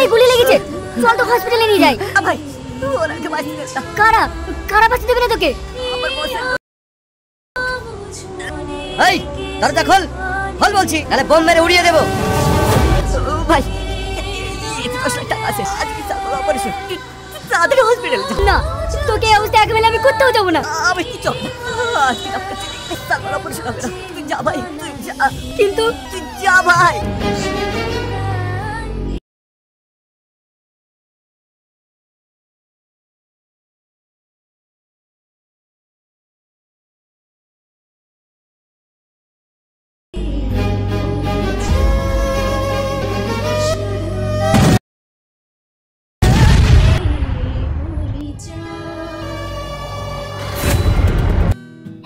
পায়ে গুলি লেগেছে, চল তো হসপিটালে নিয়ে যাই। ভাই ওনাকে বাঁচিয়ে দে। কারা কারা বাঁচিয়ে দেবে না তোকে? আমার বসের এই দরজা খোল, খোল বলছি, তাহলে বোম মেরে উড়িয়ে দেবো। ভাই এতে 10 লাখ টাকা আছে, আজকে সালমার অপারেশন, তাড়াতাড়ি হসপিটালে যা। না, তোকে এই অবস্থায় একেবারে আমি কোথাও যাবো না। আমি কি চল আজকে আপনার সালমার অপারেশন হবে না, তুই যা ভাই, তুই যা, কিন্তু তুই যা ভাই।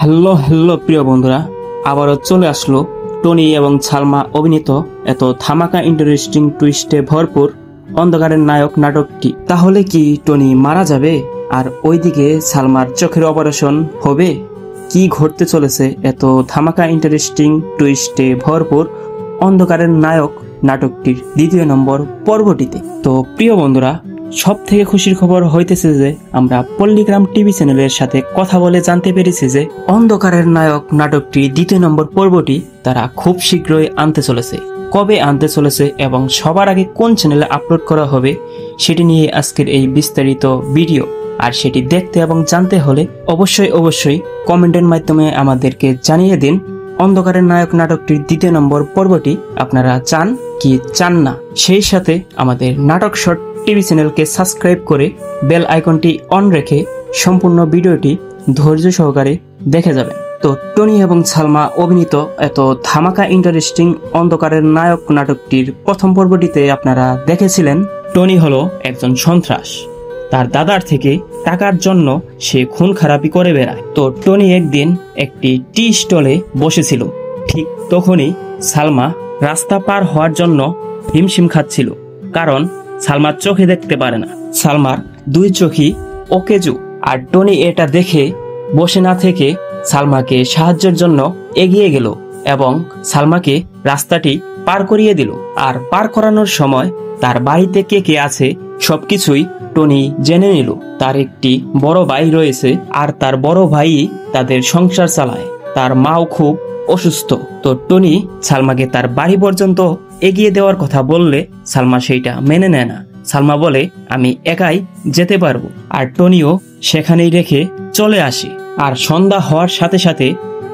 হ্যালো হ্যালো প্রিয় বন্ধুরা, আবারও চলে আসলো টনি এবং সালমা অভিনীত এত ধামাকা ইন্টারেস্টিং টুইস্টে ভরপুর অন্ধকারের নায়ক নাটকটি। তাহলে কি টনি মারা যাবে আর ওইদিকে সালমার চোখের অপারেশন হবে? কি ঘটতে চলেছে এত ধামাকা ইন্টারেস্টিং টুইস্টে ভরপুর অন্ধকারের নায়ক নাটকটির 2 নম্বর পর্বটিতে? তো প্রিয় বন্ধুরা, সব থেকে খুশির খবর হইতেছে যে আমরা পল্লিগ্রাম টিভি চ্যানেলের সাথে কথা বলে জানতে পেরেছি যে অন্ধকারের নায়ক নাটকটি 2 নম্বর পর্বটি তারা খুব শীঘ্রই আনতে চলেছে। কবে আনতে চলেছে এবং সবার আগে কোন চ্যানেলে আপলোড করা হবে সেটি নিয়ে আজকের এই বিস্তারিত ভিডিও। আর সেটি দেখতে এবং জানতে হলে অবশ্যই কমেন্টের মাধ্যমে আমাদেরকে জানিয়ে দিন অন্ধকারের নায়ক নাটকটির 2 নম্বর পর্বটি আপনারা চান কি চান না। সেই সাথে আমাদের নাটক শর্ট টিভি চ্যানেলকে সাবস্ক্রাইব করে বেল আইকনটি অন রেখে সম্পূর্ণ ভিডিওটি ধৈর্য সহকারে দেখে যাবেন। তো টনি এবং সালমা অভিনীত এত ধামাকা ইন্টারেস্টিং অন্ধকারের নায়ক নাটকটির প্রথম পর্বটিতে আপনারা দেখেছিলেন টনি হলো একজন সন্ত্রাস। তার দাদার থেকে টাকার জন্য সে খুন খারাপি করে বেড়ায়। তো টনি একদিন একটি টি স্টলে বসেছিল, ঠিক তখনই সালমা রাস্তা পার হওয়ার জন্য হিমশিম খাচ্ছিল, কারণ সালমার চোখে দেখতে পারে না। সালমার 2 চোখই অকেজু। আর টনি এটা দেখে বসে না থেকে সালমাকে সাহায্যের জন্য এগিয়ে গেল এবং সালমাকে রাস্তাটি পার করিয়ে দিল। আর পার করানোর সময় তার বাড়িতে কে কে আছে সবকিছুই টনি জেনে নিল। তার একটি বড় ভাই রয়েছে আর তার বড় ভাই তাদের সংসার চালায়। তার মাও খুব অসুস্থ। তো টনি সালমাকে তার বাড়ি পর্যন্ত এগিয়ে দেওয়ার কথা বললে সালমা সেইটা মেনে নেয় না। সালমা বলে আমি একাই যেতে পারবো। আর টনিও সেখানেই রেখে চলে আসে। আর সন্ধ্যা হওয়ার সাথে সাথে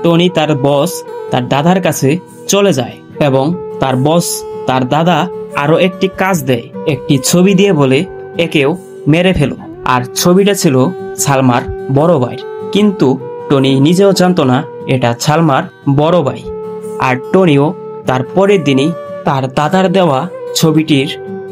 টনি তার বস তার দাদার কাছে চলে যায় এবং তার বস তার দাদা আরো একটি কাজ দেয়, একটি ছবি দিয়ে বলে একেও মেরে ফেলো। আর ছবিটা ছিল সালমার বড় ভাই, কিন্তু টনি নিজেও জানতো না এটা সালমার বড় ভাই। আর টনিও তার পরের দিনই তার দাদার দেওয়া ছবিটির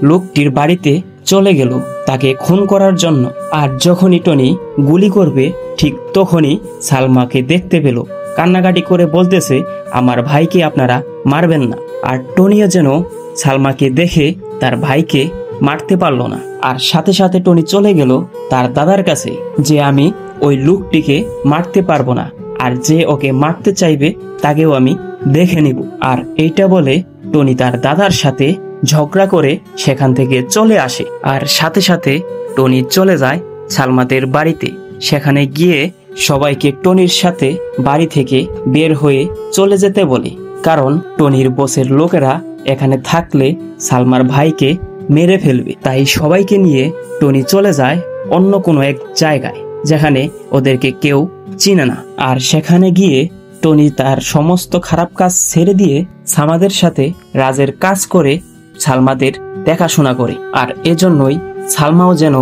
লোকটির বাড়িতে চলে গেল তাকে খুন করার জন্য। আর যখনই টনি গুলি করবে ঠিক তখনই সালমাকে দেখতে পেল, কান্নাকাটি করে বলতেছে আমার ভাইকে আপনারা মারবেন না। আর টনিও যেন সালমাকে দেখে তার ভাইকে মারতে পারলো না। আর সাথে সাথে টনি চলে গেল তার দাদার কাছে যে আমি ওই লোকটিকে মারতে পারবো না, আর যে ওকে মারতে চাইবে তাকেও আমি দেখে নিব। আর এইটা বলে টনি তার দাদার সাথে ঝগড়া করে সেখান থেকে চলে আসে। আর সাথে সাথে টনি চলে যায় সালমাদের বাড়িতে। সেখানে গিয়ে সবাইকে টনির সাথে বাড়ি থেকে বের হয়ে চলে যেতে বলে, কারণ টনির বসের লোকেরা এখানে থাকলে সালমার ভাইকে মেরে ফেলবে। তাই সবাইকে নিয়ে টনি চলে যায় অন্য কোনো এক জায়গায় যেখানে ওদেরকে কেউ চিনে না। আর সেখানে গিয়ে টনি তার সমস্ত খারাপ কাজ ছেড়ে দিয়ে সালমাদের সাথে রাজের কাজ করে সালমাদের দেখাশোনা করে। আর এজন্যই সালমাও যেন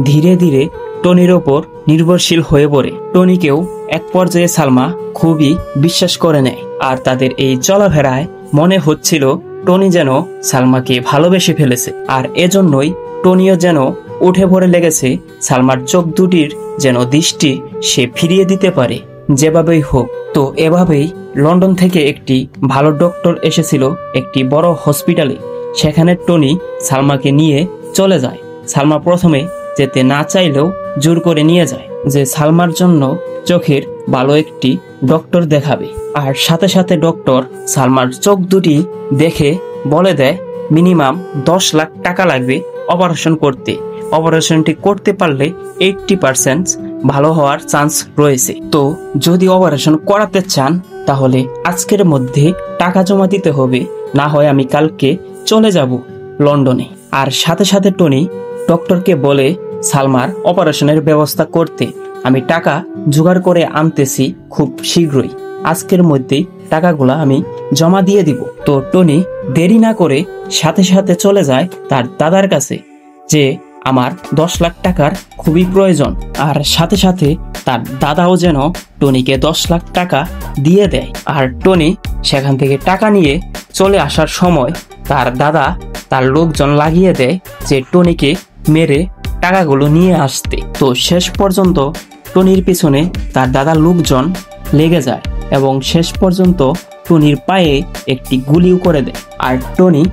ধীরে ধীরে টনির ওপর নির্ভরশীল হয়ে পড়ে। টনিকেও এক পর্যায়ে সালমা খুবই বিশ্বাস করে নেয়। আর তাদের এই চলাফেরায় মনে হচ্ছিল টনি যেন সালমাকে ভালোবেসে ফেলেছে। আর এজন্যই টনিও যেন উঠে পড়ে লেগেছে সালমার চোখ দুটির যেন দৃষ্টি সে ফিরিয়ে দিতে পারে যেভাবেই হোক। তো এভাবেই লন্ডন থেকে একটি ভালো ডক্টর এসেছিল একটি বড় হসপিটালে। সেখানে টনি সালমাকে নিয়ে চলে যায়। সালমা প্রথমে যেতে না চাইলেও জোর করে নিয়ে যায় যে সালমার জন্য চোখের ভালো একটি ডক্টর দেখাবে। আর সাথে সাথে ডক্টর সালমার চোখ দুটি দেখে বলে দেয় মিনিমাম 10 লাখ টাকা লাগবে অপারেশন করতে। অপারেশনটি করতে পারলে 80% ভালো হওয়ার চান্স রয়েছে। তো যদি অপারেশন করাতে চান তাহলে আজকের মধ্যে টাকা জমা দিতে হবে, না হয় আমি কালকে চলে যাব লন্ডনে। আর সাথে সাথে টনি ডক্টরকে বলে সালমার অপারেশনের ব্যবস্থা করতে। আমি টাকা জোগাড় করে আনতেছি খুব শীঘ্রই, আজকের মধ্যেই টাকাগুলা আমি জমা দিয়ে দিব। তো টনি দেরি না করে সাথে সাথে চলে যায় তার দাদার কাছে যে আমার 10 লাখ টাকার খুবই প্রয়োজন। আর সাথে সাথে তার দাদাও যেন টনিকে 10 লাখ টাকা দিয়ে দেয়। আর টনি সেখান থেকে টাকা নিয়ে চলে আসার সময় তার দাদা তার লোকজন লাগিয়ে দেয় যে টনিকে মেরে টাকাগুলো নিয়ে আসতে। তো শেষ পর্যন্ত টনির পিছনে তার দাদার লোকজন লেগে যায় এবং শেষ পর্যন্ত টনির পায়ে একটি গুলিও করে দেয়। আর টনি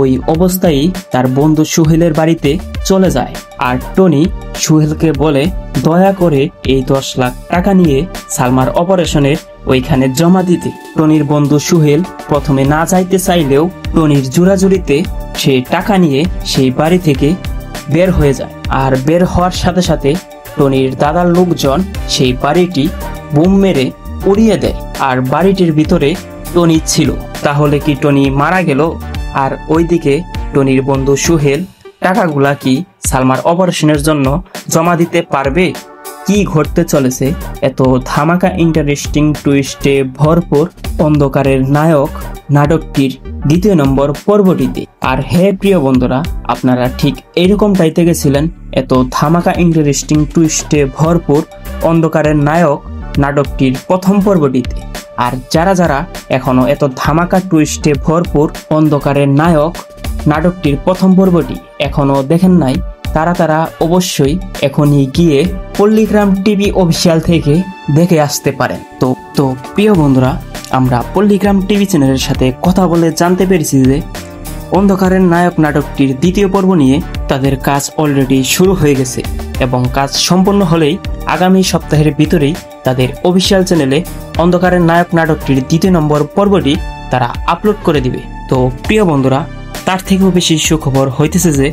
ওই অবস্থায় তার বন্ধু সুহেলের বাড়িতে চলে যায়। আর টনি সুহেলকে বলে দয়া করে এই 10 লাখ টাকা নিয়ে সালমার অপারেশনের ওইখানে জমা দিতে। টনির বন্ধু সুহেল প্রথমে না যাইতে চাইলেও টনির জোরাজুরিতে সে টাকা নিয়ে সেই বাড়ি থেকে বের হয়ে যায়। আর বের হওয়ার সাথে সাথে টনির দাদার লোকজন সেই বাড়িটি বোম মেরে উড়িয়ে দেয়। আর বাড়িটির ভিতরে টনি ছিল। তাহলে কি টনি মারা গেল? আর ওইদিকে টনির বন্ধু সুহেল টাকাগুলা কি সালমার অপারেশনের জন্য জমা দিতে পারবে? কি ঘটতে চলেছে এত ধামাকা ইন্টারেস্টিং টুইস্টে ভরপুর অন্ধকারের নায়ক নাটকটির 2 নম্বর পর্বটিতে। আর হে প্রিয় বন্ধুরা, আপনারা ঠিক এরকমটাই গেছিলেন এত ধামাকা ইন্টারেস্টিং টুইস্টে ভরপুর অন্ধকারের নায়ক নাটকটির প্রথম পর্বটিতে। আর যারা যারা এখনো এত ধামাকা টুইস্টে ভরপুর অন্ধকারের নায়ক নাটকটির প্রথম পর্বটি এখনো দেখেন নাই, তারা অবশ্যই এখনই গিয়ে পল্লীগ্রাম টিভি অফিসিয়াল থেকে দেখে আসতে পারেন। তো প্রিয় বন্ধুরা, আমরা পল্লীগ্রাম টিভি চ্যানেলের সাথে কথা বলে জানতে পেরেছি যে অন্ধকারের নায়ক নাটকটির 2য় পর্ব নিয়ে তাদের কাজ অলরেডি শুরু হয়ে গেছে এবং কাজ সম্পন্ন হলেই আগামী সপ্তাহের ভিতরেই তাদের অফিসিয়াল চ্যানেলে অন্ধকারের নায়ক নাটকটির 2 নম্বর পর্বটি তারা আপলোড করে দিবে। তো প্রিয় বন্ধুরা, তার থেকেও বেশি সুখবর হইতেছে যে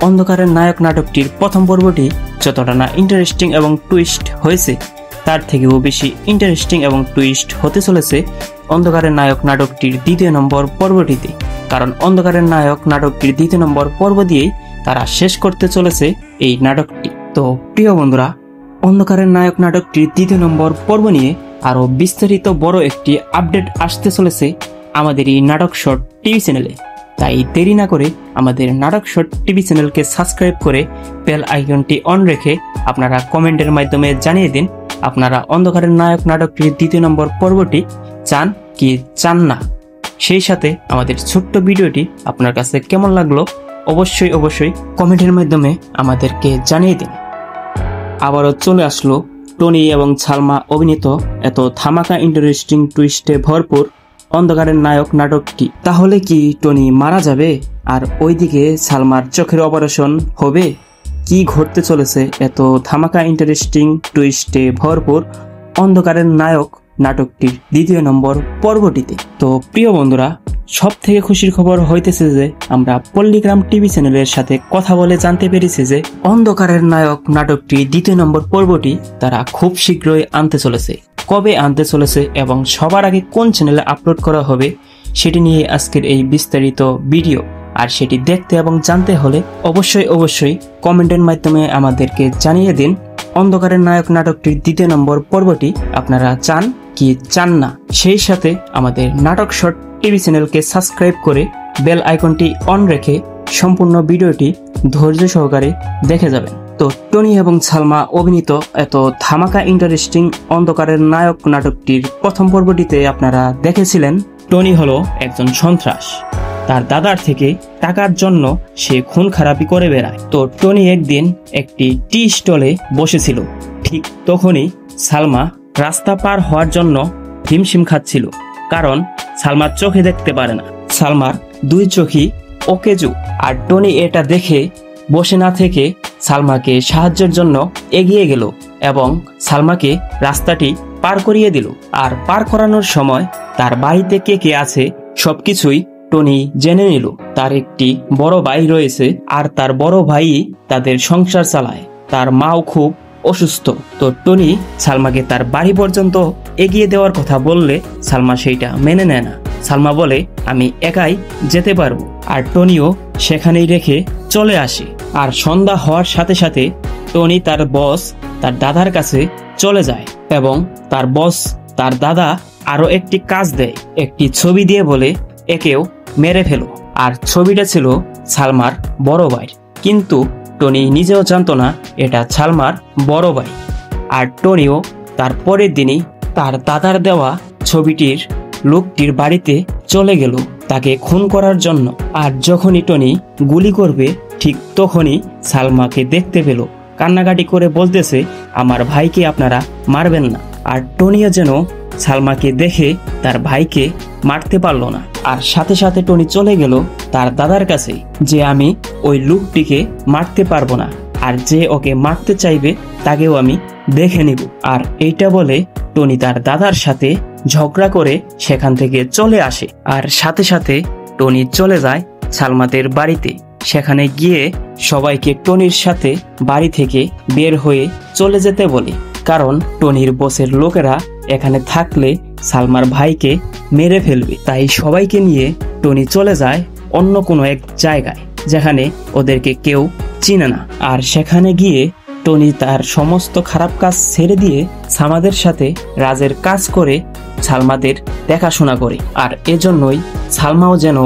অন্ধকারের নায়ক নাটকটির প্রথম পর্বটি যতটা না ইন্টারেস্টিং এবং টুইস্ট হয়েছে, তার থেকেও বেশি ইন্টারেস্টিং এবং টুইস্ট হতে চলেছে অন্ধকারের নায়ক নাটকটির 2 নম্বর পর্বটিতে। কারণ অন্ধকারের নায়ক নাটকটির 2 নম্বর পর্ব দিয়েই তারা শেষ করতে চলেছে এই নাটকটি। তো প্রিয় বন্ধুরা, অন্ধকারের নায়ক নাটকটির 2 নম্বর পর্ব নিয়ে আরও বিস্তারিত বড় একটি আপডেট আসতে চলেছে আমাদের এই নাটক শর্ট টিভি চ্যানেলে। তাই দেরি না করে আমাদের নাটক শর্ট টিভি চ্যানেলকে সাবস্ক্রাইব করে বেল আইকনটি অন রেখে আপনারা কমেন্টের মাধ্যমে জানিয়ে দিন আপনারা অন্ধকারের নায়ক নাটকটির 2 নম্বর পর্বটি চান কি চান না। সেই সাথে আমাদের ছোট্ট ভিডিওটি আপনার কাছে কেমন লাগলো অবশ্যই কমেন্টের মাধ্যমে আমাদেরকে জানিয়ে দিন। আবারও চলে আসলো টনি এবং সালমা অভিনীত এত ধামাকা ইন্টারেস্টিং টুইস্টে ভরপুর অন্ধকারের নায়ক নাটকটি। তাহলে কি টনি মারা যাবে? আর ওইদিকে সালমার চোখের অপারেশন হবে? কি ঘটতে চলেছে এত ধামাকা ইন্টারেস্টিং টুইস্টে ভরপুর অন্ধকারের নায়ক নাটকটির 2 নম্বর পর্বটিতে? তো প্রিয় বন্ধুরা, সব থেকে খুশির খবর হইতেছে যে আমরা পল্লীগ্রাম টিভি চ্যানেলের সাথে কথা বলে জানতে পেরেছি যে অন্ধকারের নায়ক নাটকটি 2 নম্বর পর্বটি তারা খুব শীঘ্রই আনতে চলেছে। কবে আনতে চলেছে এবং সবার আগে কোন চ্যানেলে আপলোড করা হবে সেটি নিয়ে আজকের এই বিস্তারিত ভিডিও। আর সেটি দেখতে এবং জানতে হলে অবশ্যই কমেন্টের মাধ্যমে আমাদেরকে জানিয়ে দিন অন্ধকারের নায়ক নাটকটির 2 নম্বর পর্বটি আপনারা চান কি চান না। সেই সাথে আমাদের নাটক শর্ট টিভি চ্যানেলকে সাবস্ক্রাইব করে বেল আইকনটি অন রেখে সম্পূর্ণ ভিডিওটি ধৈর্য সহকারে দেখে যাবেন। তো টনি এবং সালমা অভিনীত এত ধামাকা ইন্টারেস্টিং অন্ধকারের নায়ক নাটকটির প্রথম পর্বটিতে আপনারা দেখেছিলেন টনি হলো একজন সন্ত্রাস। তার দাদার থেকে টাকার জন্য সে খুন খারাপি করে বেড়ায়। তো টনি একদিন একটি টি স্টলে বসেছিল। ঠিক তখনই সালমা রাস্তা পার হওয়ার জন্য হিমশিম খাচ্ছিল, কারণ সালমার চোখে দেখতে পারে না। সালমার 2 চোখই অকেজু। আর টনি এটা দেখে বসে না থেকে সালমাকে সাহায্যের জন্য এগিয়ে গেল এবং সালমাকে রাস্তাটি পার করিয়ে দিল। আর পার করানোর সময় তার বাড়িতে কে কে আছে সবকিছুই টনি জেনে নিল তার একটি বড় ভাই রয়েছে, আর তার বড় ভাই তাদের সংসার চালায়। তার মাও খুব অসুস্থ। তো টনি সালমাকে তার বাড়ি পর্যন্ত এগিয়ে দেওয়ার কথা বললে সালমা সেইটা মেনে নেয় না। সালমা বলে আমি একাই যেতে পারবো, আর টনিও সেখানেই রেখে চলে আসে। আর সন্ধ্যা হওয়ার সাথে সাথে টনি তার বস তার দাদার কাছে চলে যায় এবং তার বস তার দাদা আরো একটি কাজ দেয়, একটি ছবি দিয়ে বলে একেও মেরে ফেলো। আর ছবিটা ছিল সালমার বড় ভাই, কিন্তু টনি নিজেও জানতো না এটা সালমার বড় ভাই। আর টনিও তার পরের দিনই তার দাদার দেওয়া ছবিটির লোকটির বাড়িতে চলে গেল তাকে খুন করার জন্য। আর যখনই টনি গুলি করবে ঠিক তখনই সালমাকে দেখতে পেল, কান্নাকাটি করে বলতেছে আমার ভাইকে আপনারা মারবেন না। আর টনিও যেন সালমাকে দেখে তার ভাইকে মারতে পারলো না। আর সাথে সাথে টনি চলে গেল তার দাদার কাছে যে আমি ওই লোকটিকে মারতে পারবো না, আর যে ওকে মারতে চাইবে তাকেও আমি দেখে নিব। আর এইটা বলে টনি তার দাদার সাথে ঝগড়া করে সেখান থেকে চলে আসে। আর সাথে সাথে টনি চলে যায় সালমাদের বাড়িতে। সেখানে গিয়ে সবাইকে টনির সাথে বাড়ি থেকে বের হয়ে চলে যেতে বলে, কারণ টনির বসের লোকেরা এখানে থাকলে সালমার ভাইকে মেরে ফেলবে। তাই সবাইকে নিয়ে টনি চলে যায় অন্য কোনো এক জায়গায় যেখানে ওদেরকে কেউ চিনে না। আর সেখানে গিয়ে টনি তার সমস্ত খারাপ কাজ ছেড়ে দিয়ে সালমাদের সাথে রাজের কাজ করে সালমাদের দেখাশোনা করে। আর এজন্যই সালমাও যেন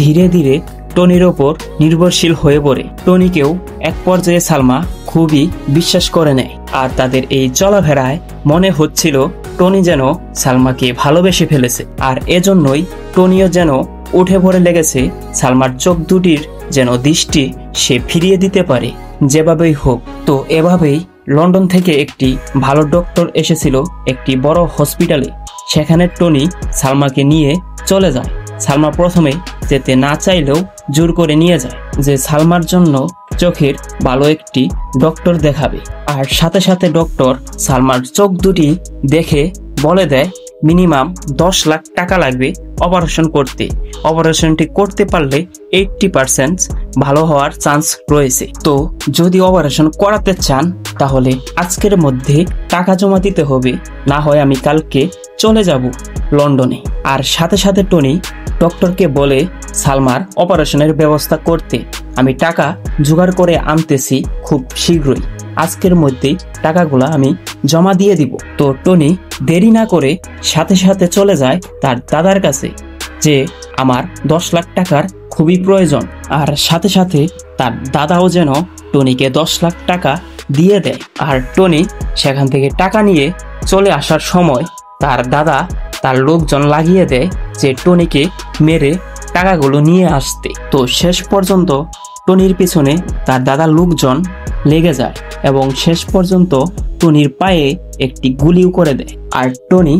ধীরে ধীরে টনির ওপর নির্ভরশীল হয়ে পড়ে। টনিকেও এক পর্যায়ে সালমা খুবই বিশ্বাস করে নেয়। আর তাদের এই চলাফেরায় মনে হচ্ছিল টনি যেন সালমাকে ভালোবেসে ফেলেছে। আর এজন্যই টনিও যেন উঠে পড়ে লেগেছে সালমার চোখ দুটির যেন দৃষ্টি সে ফিরিয়ে দিতে পারে যেভাবেই হোক। তো এভাবেই লন্ডন থেকে একটি ভালো ডক্টর এসেছিল একটি বড় হসপিটালে। সেখানে টনি সালমাকে নিয়ে চলে যায়। সালমা প্রথমে যেতে না চাইলেও জোর করে নিয়ে যায় যে সালমার জন্য চোখের ভালো একটি ডক্টর দেখাবে। আর সাথে সাথে ডক্টর সালমার চোখ দুটি দেখে বলে দেয় মিনিমাম 10 লাখ টাকা লাগবে অপারেশন করতে। অপারেশনটি করতে পারলে 80% ভালো হওয়ার চান্স রয়েছে। তো যদি অপারেশন করাতে চান তাহলে আজকের মধ্যে টাকা জমা দিতে হবে, না হয় আমি কালকে চলে যাব লন্ডনে। আর সাথে সাথে টনি ডক্টরকে বলে সালমার অপারেশনের ব্যবস্থা করতে আমি টাকা জোগাড় করে আনতেছি খুব শীঘ্রই, আজকের মধ্যেই টাকাগুলা আমি জমা দিয়ে দিব। তো টনি দেরি না করে সাথে সাথে চলে যায় তার দাদার কাছে যে আমার 10 লাখ টাকার খুবই প্রয়োজন। আর সাথে সাথে তার দাদাও যেন টনিকে 10 লাখ টাকা দিয়ে দেয়। আর টনি সেখান থেকে টাকা নিয়ে চলে আসার সময় তার দাদা তার লোকজন লাগিয়ে দেয় যে টনিকে মেরে টাকাগুলো নিয়ে আসতে। তো শেষ পর্যন্ত টনির পিছনে তার দাদার লোকজন লেগে যায় এবং শেষ পর্যন্ত টনির পায়ে একটি গুলিও করে দেয়। আর টনি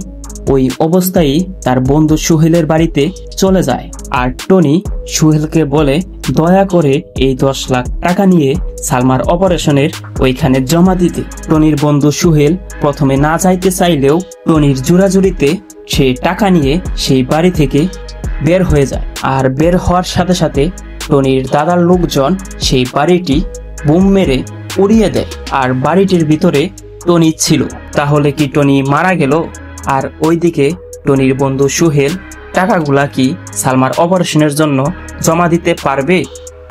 ওই অবস্থায় তার বন্ধু সুহেলের বাড়িতে চলে যায়। আর টনি সুহেলকে বলে দয়া করে এই 10 লাখ টাকা নিয়ে সালমার অপারেশনের ওইখানে জমা দিতে। টনির বন্ধু সুহেল প্রথমে না চাইতে চাইলেও টনির জোরাজুরিতে সে টাকা নিয়ে সেই বাড়ি থেকে বের হয়ে যায়। আর বের হওয়ার সাথে সাথে টনির দাদার লোকজন সেই বাড়িটি বুম মেরে উড়িয়ে দেয়। আর বাড়িটির ভিতরে টনি ছিল। তাহলে কি টনি মারা গেল? আর ওইদিকে টনির বন্ধু সুহেল টাকাগুলা কি সালমার অপারেশনের জন্য জমা দিতে পারবে?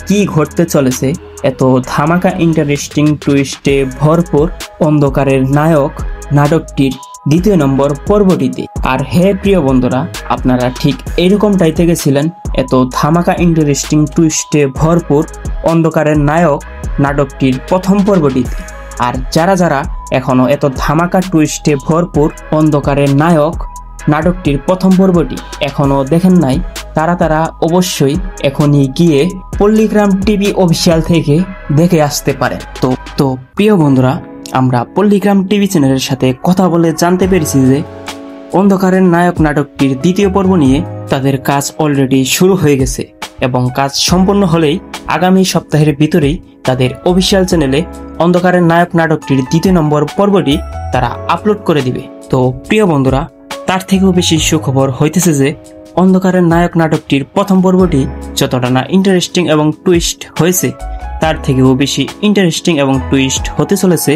কি ঘটতে চলেছে এত ধামাকা ইন্টারেস্টিং টুইস্টে ভরপুর অন্ধকারের নায়ক নাটকটির 2 নম্বর পর্বটিতে। আর হে প্রিয় বন্ধুরা, আপনারা ঠিক এরকমটাই থেকেছিলেন এত ধামাকা ইন্টারেস্টিং টুইস্টে ভরপুর অন্ধকারের নায়ক নাটকটির 1ম পর্বটিতে। আর যারা যারা এখনো এত ধামাকা টুইস্টে ভরপুর অন্ধকারের নায়ক নাটকটির 1ম পর্বটি এখনো দেখেন নাই, তারা অবশ্যই এখনই গিয়ে পল্লীগ্রাম টিভি অফিসিয়াল থেকে দেখে আসতে পারেন। তো প্রিয় বন্ধুরা, আমরা পল্লীগ্রাম টিভি চ্যানেলের সাথে কথা বলে জানতে পেরেছি যে অন্ধকারের নায়ক নাটকটির 2য় পর্ব নিয়ে তাদের কাজ অলরেডি শুরু হয়ে গেছে এবং কাজ সম্পন্ন হলেই আগামী সপ্তাহের ভিতরেই তাদের অফিসিয়াল চ্যানেলে অন্ধকারের নায়ক নাটকটির 2 নম্বর পর্বটি তারা আপলোড করে দিবে। তো প্রিয় বন্ধুরা, তার থেকেও বেশি সুখবর হইতেছে যে অন্ধকারের নায়ক নাটকটির প্রথম পর্বটি যতটা না ইন্টারেস্টিং এবং টুইস্ট হয়েছে, তার থেকেও বেশি ইন্টারেস্টিং এবং টুইস্ট হতে চলেছে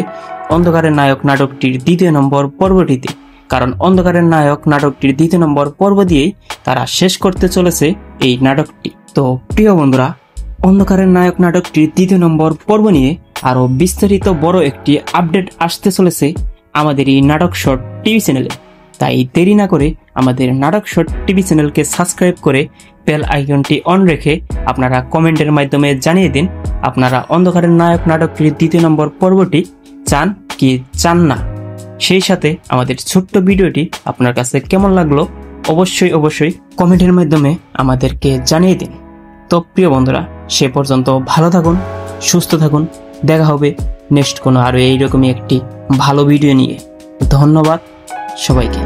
অন্ধকারের নায়ক নাটকটির 2 নম্বর পর্বটিতে। কারণ অন্ধকারের নায়ক নাটকটির 2 নম্বর পর্ব দিয়েই তারা শেষ করতে চলেছে এই নাটকটি। তো প্রিয় বন্ধুরা, অন্ধকারের নায়ক নাটকটির 2 নম্বর পর্ব নিয়ে আরও বিস্তারিত বড় একটি আপডেট আসতে চলেছে আমাদের এই নাটক শর্ট টিভি চ্যানেলে। তাই দেরি না করে আমাদের নাটক শর্ট টিভি চ্যানেলকে সাবস্ক্রাইব করে বেল আইকনটি অন রেখে আপনারা কমেন্টের মাধ্যমে জানিয়ে দিন আপনারা অন্ধকারের নায়ক নাটকটির 2 নম্বর পর্বটি চান কি চান না। সেই সাথে আমাদের ছোট্ট ভিডিওটি আপনার কাছে কেমন লাগলো অবশ্যই কমেন্টের মাধ্যমে আমাদেরকে জানিয়ে দিন। তো প্রিয় বন্ধুরা, সে পর্যন্ত ভালো থাকুন, সুস্থ থাকুন। দেখা হবে নেক্সট কোনো আরও এইরকমই একটি ভালো ভিডিও নিয়ে। ধন্যবাদ সবাইকে।